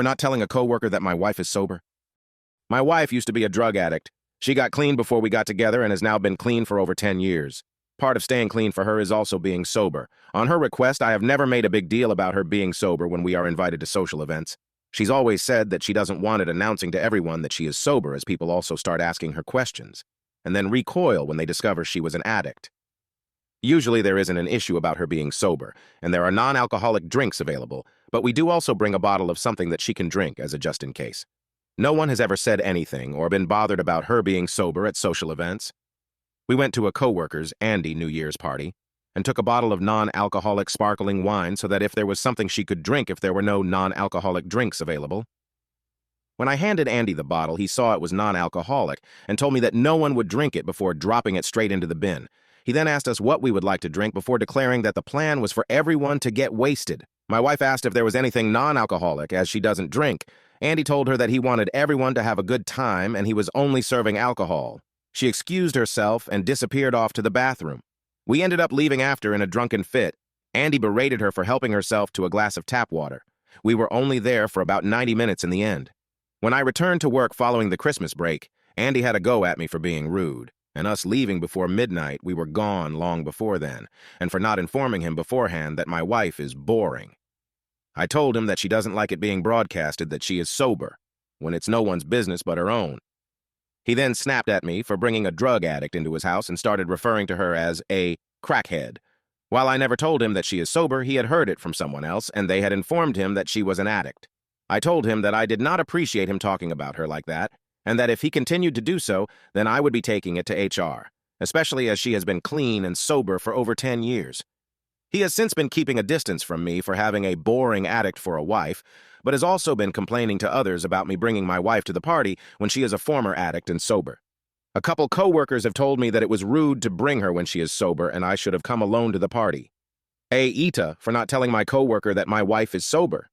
For not telling a coworker that my wife is sober. My wife used to be a drug addict. She got clean before we got together and has now been clean for over 10 years. Part of staying clean for her is also being sober. On her request, I have never made a big deal about her being sober when we are invited to social events. She's always said that she doesn't want it announcing to everyone that she is sober, as people also start asking her questions, and then recoil when they discover she was an addict. Usually there isn't an issue about her being sober, and there are non-alcoholic drinks available, but we do also bring a bottle of something that she can drink as a just-in-case. No one has ever said anything or been bothered about her being sober at social events. We went to a coworker's, Andy, New Year's party, and took a bottle of non-alcoholic sparkling wine so that if there was something she could drink if there were no non-alcoholic drinks available. When I handed Andy the bottle, he saw it was non-alcoholic and told me that no one would drink it before dropping it straight into the bin. He then asked us what we would like to drink before declaring that the plan was for everyone to get wasted. My wife asked if there was anything non-alcoholic, as she doesn't drink. Andy told her that he wanted everyone to have a good time and he was only serving alcohol. She excused herself and disappeared off to the bathroom. We ended up leaving after in a drunken fit. Andy berated her for helping herself to a glass of tap water. We were only there for about 90 minutes in the end. When I returned to work following the Christmas break, Andy had a go at me for being rude, and us leaving before midnight, we were gone long before then, and for not informing him beforehand that my wife is boring. I told him that she doesn't like it being broadcasted that she is sober, when it's no one's business but her own. He then snapped at me for bringing a drug addict into his house and started referring to her as a crackhead. While I never told him that she is sober, he had heard it from someone else, and they had informed him that she was an addict. I told him that I did not appreciate him talking about her like that, and that if he continued to do so, then I would be taking it to HR, especially as she has been clean and sober for over 10 years. He has since been keeping a distance from me for having a boring addict for a wife, but has also been complaining to others about me bringing my wife to the party when she is a former addict and sober. A couple co-workers have told me that it was rude to bring her when she is sober and I should have come alone to the party. Ita for not telling my co-worker that my wife is sober.